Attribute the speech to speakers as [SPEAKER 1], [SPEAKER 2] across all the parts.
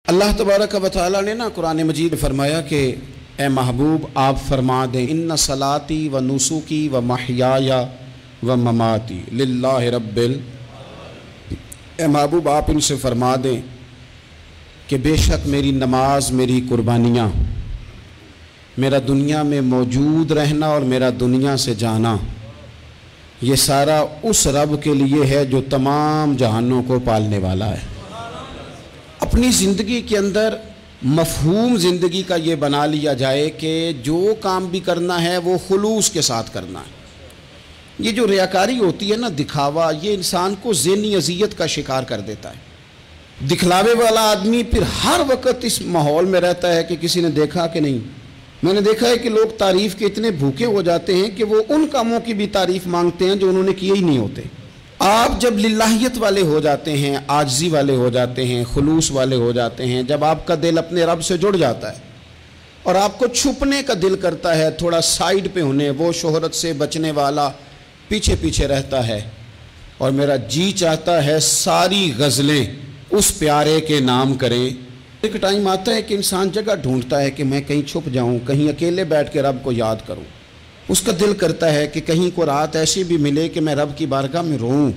[SPEAKER 1] اللہ तबारक व तआला ने ना कुरान मजीद में फरमाया कि ए महबूब आप फरमा दें इन्ना सलाती व नुसुकी व महयाया व ममाती लिल्लाहि रब्बिल। ए महबूब आप इनसे फरमा दें कि बेशक मेरी नमाज, मेरी कुर्बानियाँ, मेरा दुनिया में मौजूद रहना और मेरा दुनिया से जाना, ये सारा उस रब के लिए है जो तमाम जहानों को पालने वाला है। अपनी ज़िंदगी के अंदर मफ़हूम ज़िंदगी का ये बना लिया जाए कि जो काम भी करना है वो खुलूस के साथ करना है। ये जो रियाकारी होती है ना, दिखावा, ये इंसान को ज़हनी अज़ियत का शिकार कर देता है। दिखलावे वाला आदमी फिर हर वक्त इस माहौल में रहता है कि किसी ने देखा कि नहीं। मैंने देखा है कि लोग तारीफ़ के इतने भूखे हो जाते हैं कि वो उन कामों की भी तारीफ़ मांगते हैं जो उन्होंने किए ही नहीं होते। आप जब लिल्लाहियत वाले हो जाते हैं, आजिज़ी वाले हो जाते हैं, खुलूस वाले हो जाते हैं, जब आपका दिल अपने रब से जुड़ जाता है और आपको छुपने का दिल करता है, थोड़ा साइड पे होने, वो शोहरत से बचने वाला पीछे पीछे रहता है और मेरा जी चाहता है सारी गज़लें उस प्यारे के नाम करें। एक टाइम आता है कि इंसान जगह ढूंढता है कि मैं कहीं छुप जाऊं, कहीं अकेले बैठ के रब को याद करूं। उसका दिल करता है कि कहीं को रात ऐसी भी मिले कि मैं रब की बारगाह में रोऊं।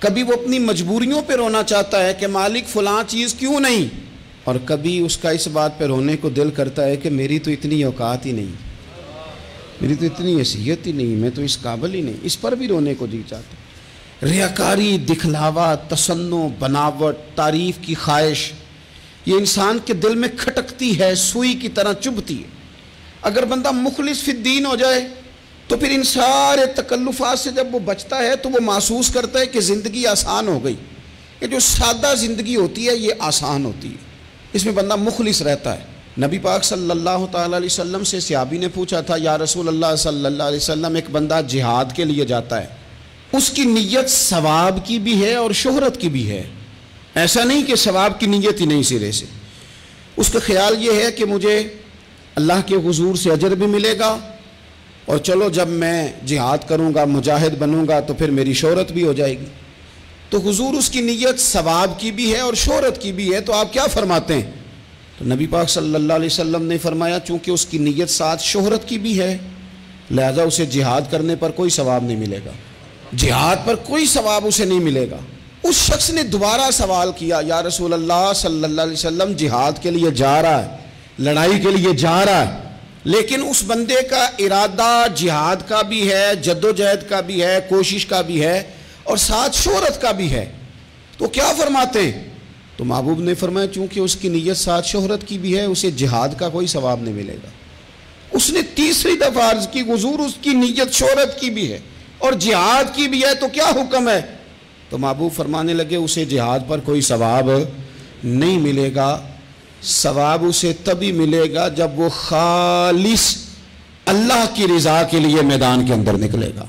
[SPEAKER 1] कभी वो अपनी मजबूरियों पे रोना चाहता है कि मालिक फ़लाँ चीज़ क्यों नहीं, और कभी उसका इस बात पे रोने को दिल करता है कि मेरी तो इतनी औकात ही नहीं, मेरी तो इतनी हैसियत ही नहीं, मैं तो इस काबिल ही नहीं। इस पर भी रोने को जी चाहता है। रियाकारी, दिखलावा, तसन्नो, बनावट, तारीफ़ की ख्वाहिश, ये इंसान के दिल में खटकती है, सुई की तरह चुभती है। अगर बंदा मुखलिस फिद्दीन हो जाए तो फिर इन सारे तकल्लुफ़ात से जब वो बचता है तो वो महसूस करता है कि ज़िंदगी आसान हो गई। ये जो सादा ज़िंदगी होती है ये आसान होती है, इसमें बंदा मुखलिस रहता है। नबी पाक सल्लल्लाहु ताला अलैहि वसल्लम से सहाबी ने पूछा था, या रसूल अल्लाह सल्लल्लाहु अलैहि वसल्लम, एक बंदा जिहाद के लिए जाता है, उसकी नीयत सवाब की भी है और शोहरत की भी है। ऐसा नहीं कि सवाब की नीयत ही नहीं सिरे से। उसका ख्याल ये है कि मुझे अल्लाह के हुजूर से अजर भी मिलेगा और चलो जब मैं जिहाद करूँगा, मुजाहिद बनूँगा तो फिर मेरी शोहरत भी हो जाएगी। तो हुजूर उसकी नीयत सवाब की भी है और शोहरत की भी है, तो आप क्या फरमाते हैं? तो नबी पाक सल्लल्लाहु अलैहि वसल्लम ने फरमाया, चूँकि उसकी नीयत साथ शोहरत की भी है, लिहाजा उसे जिहाद करने पर कोई सवाब नहीं मिलेगा, जिहाद पर कोई सवाब उसे नहीं मिलेगा। उस शख्स ने दोबारा सवाल किया, या रसूल अल्लाह सल्लल्लाहु अलैहि वसल्लम, जिहाद के लिए जा रहा है, लड़ाई के लिए जा रहा है, लेकिन उस बंदे का इरादा जिहाद का भी है, जद्दोजहद का भी है, कोशिश का भी है और साथ शोहरत का भी है, तो क्या फरमाते? तो महबूब ने फरमाया, चूँकि उसकी नीयत साथ शोहरत की भी है, उसे जिहाद का कोई सवाब नहीं मिलेगा। उसने तीसरी दफ़ा अर्ज़ की, हुजूर उसकी नीयत शोहरत की भी है और जिहाद की भी है, तो क्या हुक्म है? तो महबूब फरमाने लगे, उसे जिहाद पर कोई सवाब नहीं मिलेगा। सवाब उसे तभी मिलेगा जब वो खालिस अल्लाह की रज़ा के लिए मैदान के अंदर निकलेगा।